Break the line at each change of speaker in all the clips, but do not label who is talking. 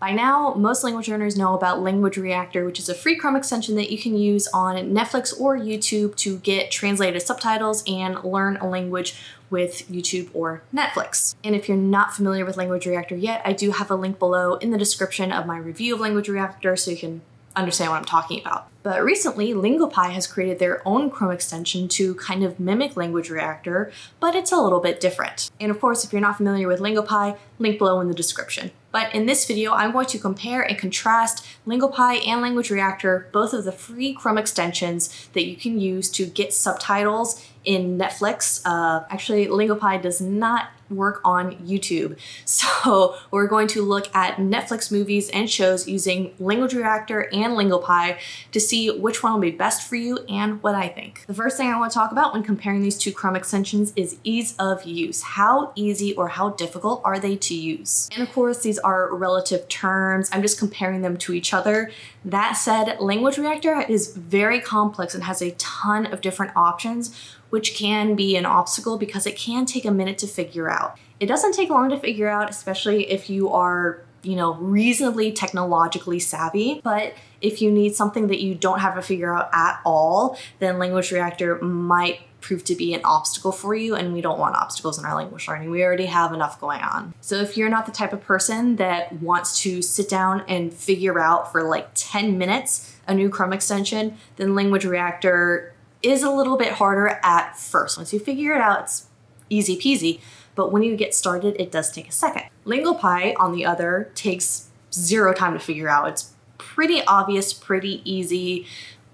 By now, most language learners know about Language Reactor, which is a free Chrome extension that you can use on Netflix or YouTube to get translated subtitles and learn a language with YouTube or Netflix. And if you're not familiar with Language Reactor yet, I do have a link below in the description of my review of Language Reactor so you can understand what I'm talking about. But recently, Lingopie has created their own Chrome extension to kind of mimic Language Reactor, but it's a little bit different. And of course, if you're not familiar with Lingopie, link below in the description. But in this video, I'm going to compare and contrast Lingopie and Language Reactor, both of the free Chrome extensions that you can use to get subtitles in Netflix. Actually, Lingopie does not work on YouTube. So we're going to look at Netflix movies and shows using Language Reactor and Lingopie to see which one will be best for you and what I think. The first thing I want to talk about when comparing these two Chrome extensions is ease of use. How easy or how difficult are they to use? And of course, these are relative terms. I'm just comparing them to each other. That said, Language Reactor is very complex and has a ton of different options, which can be an obstacle because it can take a minute to figure out. It doesn't take long to figure out, especially if you are, reasonably technologically savvy. But if you need something that you don't have to figure out at all, then Language Reactor might prove to be an obstacle for you, and we don't want obstacles in our language learning. We already have enough going on. So if you're not the type of person that wants to sit down and figure out for like 10 minutes a new Chrome extension, then Language Reactor is a little bit harder at first. Once you figure it out, it's easy peasy, but when you get started, it does take a second. Lingopie, on the other, takes zero time to figure out. It's pretty obvious, pretty easy,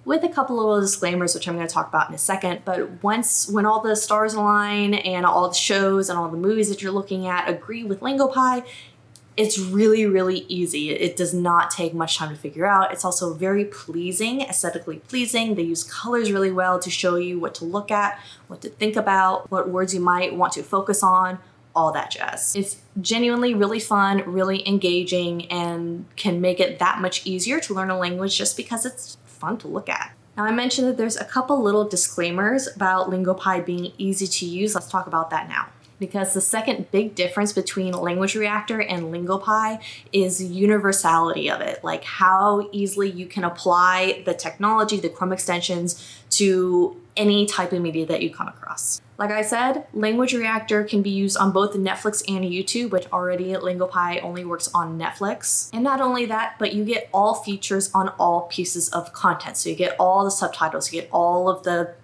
with a couple of little disclaimers, which I'm going to talk about in a second. But when all the stars align and all the shows and all the movies that you're looking at agree with Lingopie, it's really, really easy. It does not take much time to figure out. It's also very pleasing, aesthetically pleasing. They use colors really well to show you what to look at, what to think about, what words you might want to focus on, all that jazz. It's genuinely really fun, really engaging, and can make it that much easier to learn a language just because it's fun to look at. Now, I mentioned that there's a couple little disclaimers about Lingopie being easy to use. Let's talk about that now. Because the second big difference between Language Reactor and Lingopie is the universality of it, like how easily you can apply the technology, the Chrome extensions, to any type of media that you come across. Like I said, Language Reactor can be used on both Netflix and YouTube, which already Lingopie only works on Netflix. And not only that, but you get all features on all pieces of content. So you get all the subtitles, you get all the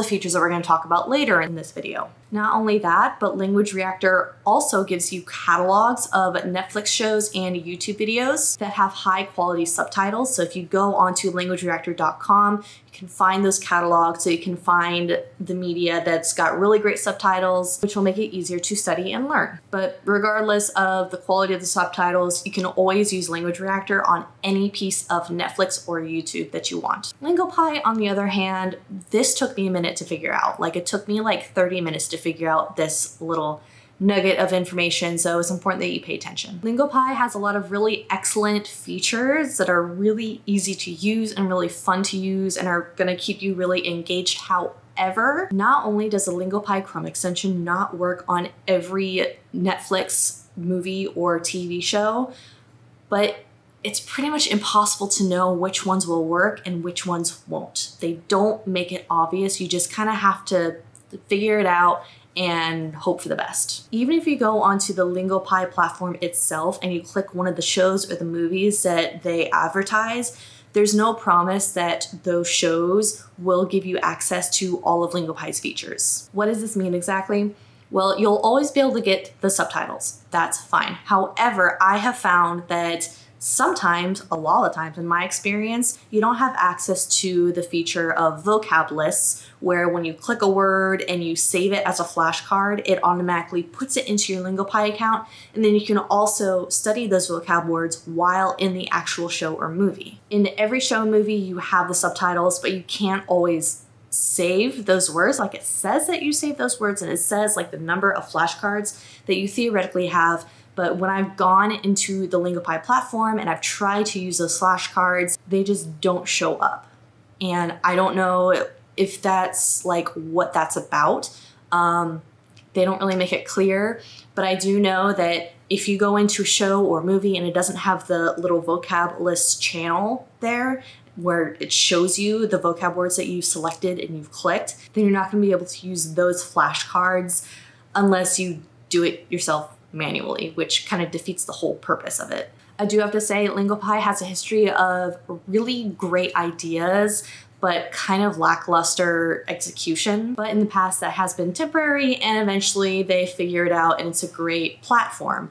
features that we're going to talk about later in this video. Not only that, but Language Reactor also gives you catalogs of Netflix shows and YouTube videos that have high quality subtitles. So if you go onto languagereactor.com, you can find those catalogs, so you can find the media that's got really great subtitles, which will make it easier to study and learn. But regardless of the quality of the subtitles, you can always use Language Reactor on any piece of Netflix or YouTube that you want. Lingopie, on the other hand, this took me a minute to figure out. Like, it took me like 30 minutes to figure out this little nugget of information, so it's important that you pay attention. Lingopie has a lot of really excellent features that are really easy to use and really fun to use and are going to keep you really engaged. However, not only does the Lingopie Chrome extension not work on every Netflix movie or TV show, but it's pretty much impossible to know which ones will work and which ones won't. They don't make it obvious. You just kind of have to figure it out and hope for the best. Even if you go onto the Lingopie platform itself and you click one of the shows or the movies that they advertise, there's no promise that those shows will give you access to all of Lingopie's features. What does this mean exactly? Well, you'll always be able to get the subtitles. That's fine. However, I have found that sometimes, a lot of times in my experience, you don't have access to the feature of vocab lists, where when you click a word and you save it as a flashcard, it automatically puts it into your Lingopie account, and then you can also study those vocab words while in the actual show or movie. In every show and movie, you have the subtitles, but you can't always save those words. Like, it says that you save those words, and it says like the number of flashcards that you theoretically have. But when I've gone into the Lingopie platform and I've tried to use those flashcards, they just don't show up. And I don't know if that's like what that's about. They don't really make it clear, but I do know that if you go into a show or movie and it doesn't have the little vocab list channel there where it shows you the vocab words that you selected and you've clicked, then you're not going to be able to use those flashcards unless you do it yourself manually, which kind of defeats the whole purpose of it. I do have to say, Lingopie has a history of really great ideas, but kind of lackluster execution. But in the past, that has been temporary, and eventually they figure it out, and it's a great platform.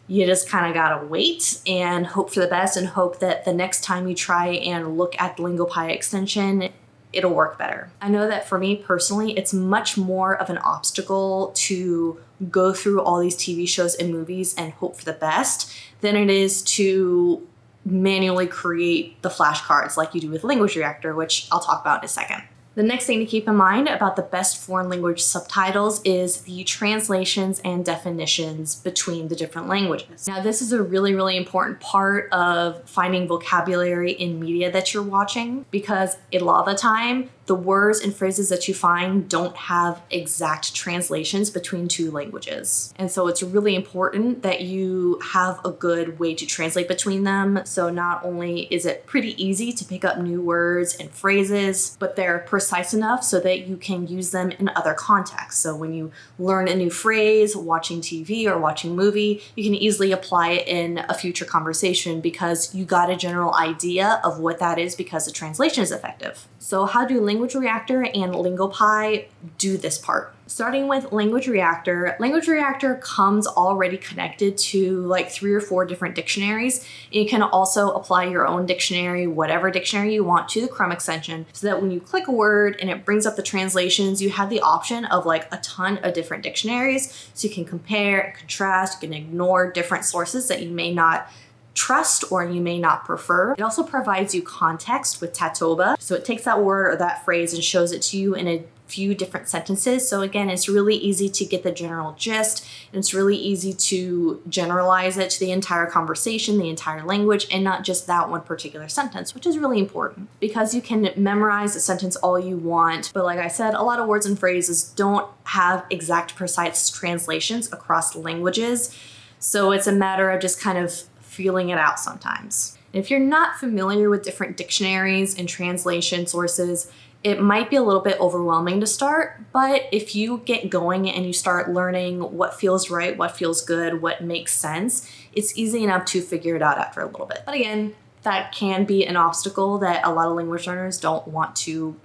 You just kind of gotta wait and hope for the best and hope that the next time you try and look at the Lingopie extension, it'll work better. I know that for me personally, it's much more of an obstacle to go through all these TV shows and movies and hope for the best than it is to manually create the flashcards like you do with Language Reactor, which I'll talk about in a second. The next thing to keep in mind about the best foreign language subtitles is the translations and definitions between the different languages. Now, this is a really, really important part of finding vocabulary in media that you're watching, because a lot of the time, the words and phrases that you find don't have exact translations between two languages. And so it's really important that you have a good way to translate between them. So not only is it pretty easy to pick up new words and phrases, but they're precise enough so that you can use them in other contexts. So when you learn a new phrase, watching TV or watching a movie, you can easily apply it in a future conversation because you got a general idea of what that is because the translation is effective. So how do Language Reactor and Lingopie do this part? Starting with Language Reactor comes already connected to like 3 or 4 different dictionaries. You can also apply your own dictionary, whatever dictionary you want, to the Chrome extension, so that when you click a word and it brings up the translations, you have the option of like a ton of different dictionaries. So you can compare and contrast, you can ignore different sources that you may not trust or you may not prefer. It also provides you context with Tatoba. So it takes that word or that phrase and shows it to you in a few different sentences. So again, it's really easy to get the general gist, and it's really easy to generalize it to the entire conversation, the entire language, and not just that one particular sentence, which is really important because you can memorize a sentence all you want. But like I said, a lot of words and phrases don't have exact precise translations across languages. So it's a matter of just kind of feeling it out sometimes. If you're not familiar with different dictionaries and translation sources, it might be a little bit overwhelming to start, but if you get going and you start learning what feels right, what feels good, what makes sense, it's easy enough to figure it out after a little bit. But again, that can be an obstacle that a lot of language learners don't want to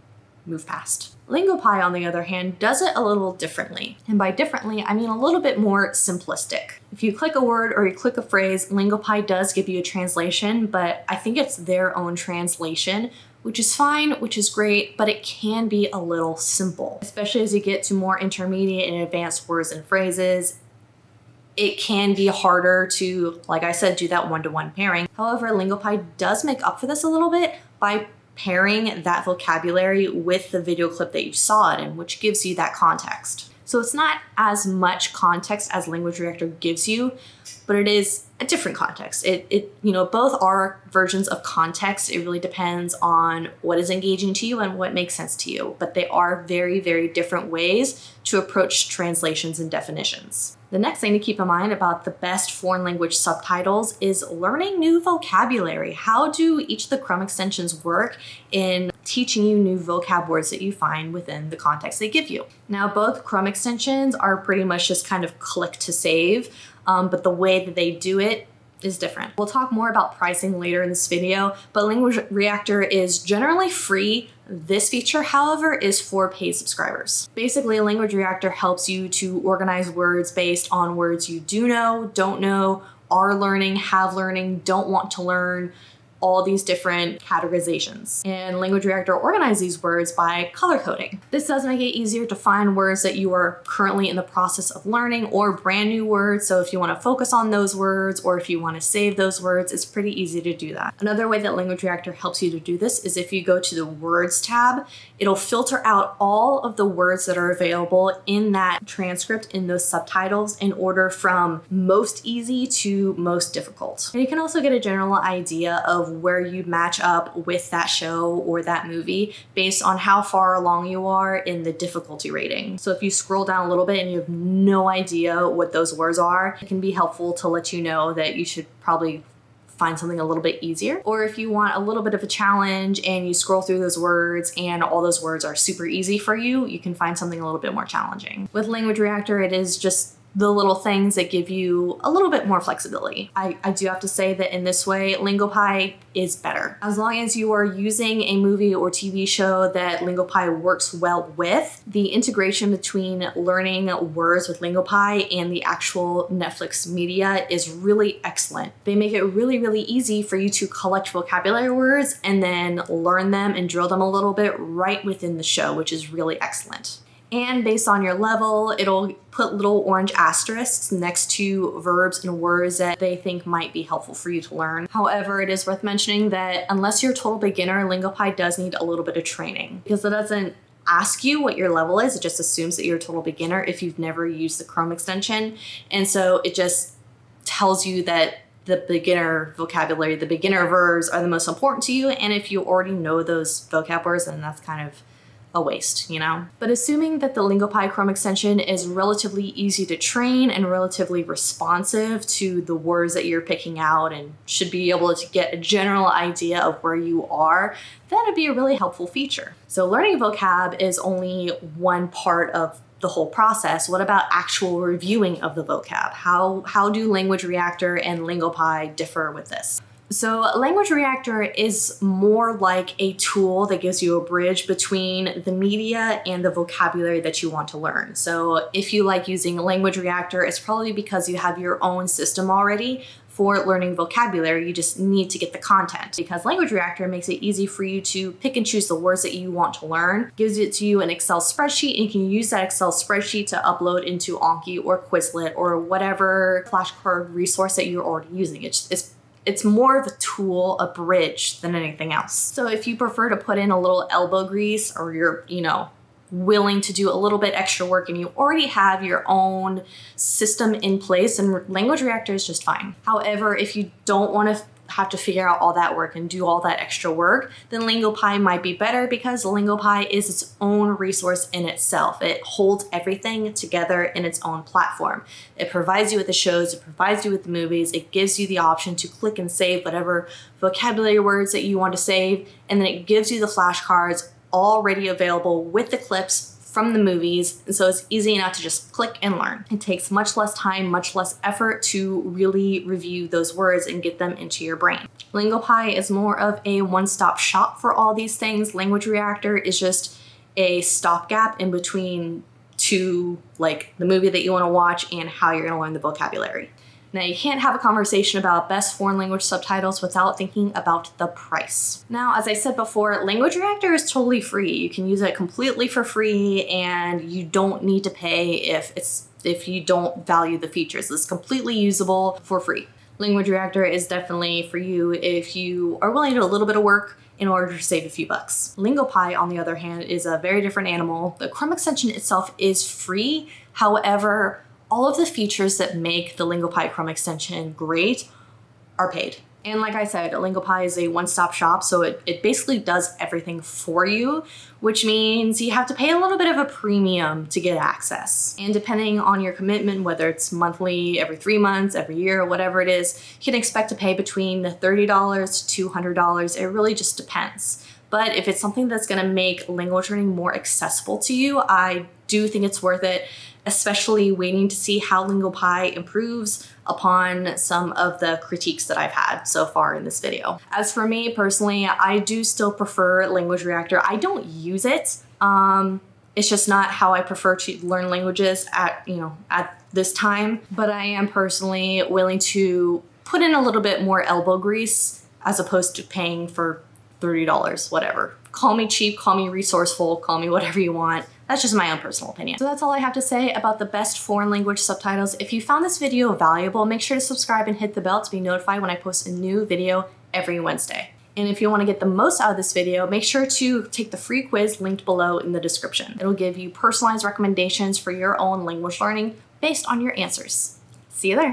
move past. Lingopie, on the other hand, does it a little differently. And by differently, I mean a little bit more simplistic. If you click a word or you click a phrase, Lingopie does give you a translation, but I think it's their own translation, which is fine, which is great, but it can be a little simple, especially as you get to more intermediate and advanced words and phrases. It can be harder to, like I said, do that one-to-one pairing. However, Lingopie does make up for this a little bit by pairing that vocabulary with the video clip that you saw it in, which gives you that context. So it's not as much context as Language Reactor gives you, but it is a different context. Both are versions of context. It really depends on what is engaging to you and what makes sense to you, but they are very, very different ways to approach translations and definitions. The next thing to keep in mind about the best foreign language subtitles is learning new vocabulary. How do each of the Chrome extensions work in teaching you new vocab words that you find within the context they give you? Now, both Chrome extensions are pretty much just kind of click to save, but the way that they do it is different. We'll talk more about pricing later in this video, but Language Reactor is generally free. This feature, however, is for paid subscribers. Basically, Language Reactor helps you to organize words based on words you do know, don't know, are learning, have learning, don't want to learn, all these different categorizations. And Language Reactor organizes these words by color coding. This does make it easier to find words that you are currently in the process of learning or brand new words. So if you want to focus on those words or if you want to save those words, it's pretty easy to do that. Another way that Language Reactor helps you to do this is if you go to the Words tab, it'll filter out all of the words that are available in that transcript, in those subtitles, in order from most easy to most difficult. And you can also get a general idea of of where you match up with that show or that movie based on how far along you are in the difficulty rating. So if you scroll down a little bit and you have no idea what those words are, it can be helpful to let you know that you should probably find something a little bit easier. Or if you want a little bit of a challenge and you scroll through those words and all those words are super easy for you, you can find something a little bit more challenging. With Language Reactor, it is just the little things that give you a little bit more flexibility. I do have to say that in this way, Lingopie is better. As long as you are using a movie or TV show that Lingopie works well with, the integration between learning words with Lingopie and the actual Netflix media is really excellent. They make it really, really easy for you to collect vocabulary words and then learn them and drill them a little bit right within the show, which is really excellent. And based on your level, it'll put little orange asterisks next to verbs and words that they think might be helpful for you to learn. However, it is worth mentioning that unless you're a total beginner, Lingopie does need a little bit of training because it doesn't ask you what your level is. It just assumes that you're a total beginner if you've never used the Chrome extension. And so it just tells you that the beginner vocabulary, the beginner verbs are the most important to you. And if you already know those vocab words, then that's kind of a waste, you know? But assuming that the Lingopie Chrome extension is relatively easy to train and relatively responsive to the words that you're picking out and should be able to get a general idea of where you are, that'd be a really helpful feature. So learning vocab is only one part of the whole process. What about actual reviewing of the vocab? How do Language Reactor and Lingopie differ with this? So Language Reactor is more like a tool that gives you a bridge between the media and the vocabulary that you want to learn. So if you like using Language Reactor, it's probably because you have your own system already for learning vocabulary. You just need to get the content because Language Reactor makes it easy for you to pick and choose the words that you want to learn, gives it to you an Excel spreadsheet, and you can use that Excel spreadsheet to upload into Anki or Quizlet or whatever flashcard resource that you're already using. It's more of a tool, a bridge than anything else. So if you prefer to put in a little elbow grease or you're, willing to do a little bit extra work and you already have your own system in place, and Language Reactor is just fine. However, if you don't want to have to figure out all that work and do all that extra work, then Lingopie might be better because Lingopie is its own resource in itself. It holds everything together in its own platform. It provides you with the shows, it provides you with the movies, it gives you the option to click and save whatever vocabulary words that you want to save, and then it gives you the flashcards already available with the clips from the movies, and so it's easy enough to just click and learn. It takes much less time, much less effort to really review those words and get them into your brain. Lingopie is more of a one-stop shop for all these things. Language Reactor is just a stopgap in between to like the movie that you want to watch and how you're going to learn the vocabulary. Now, you can't have a conversation about best foreign language subtitles without thinking about the price. Now, as I said before, Language Reactor is totally free. You can use it completely for free and you don't need to pay if you don't value the features. It's completely usable for free. Language Reactor is definitely for you if you are willing to do a little bit of work in order to save a few bucks. Lingopie, on the other hand, is a very different animal. The Chrome extension itself is free. However, all of the features that make the Lingopie Chrome extension great are paid. And like I said, Lingopie is a one-stop shop, so it basically does everything for you, which means you have to pay a little bit of a premium to get access. And depending on your commitment, whether it's monthly, every 3 months, every year, whatever it is, you can expect to pay between $30 to $200. It really just depends. But if it's something that's gonna make language learning more accessible to you, I do think it's worth it, especially waiting to see how Lingopie improves upon some of the critiques that I've had so far in this video. As for me personally, I do still prefer Language Reactor. I don't use it. It's just not how I prefer to learn languages at this time, but I am personally willing to put in a little bit more elbow grease as opposed to paying for $30, whatever. Call me cheap, call me resourceful, call me whatever you want. That's just my own personal opinion. So that's all I have to say about the best foreign language subtitles. If you found this video valuable, make sure to subscribe and hit the bell to be notified when I post a new video every Wednesday. And if you want to get the most out of this video, make sure to take the free quiz linked below in the description. It'll give you personalized recommendations for your own language learning based on your answers. See you there.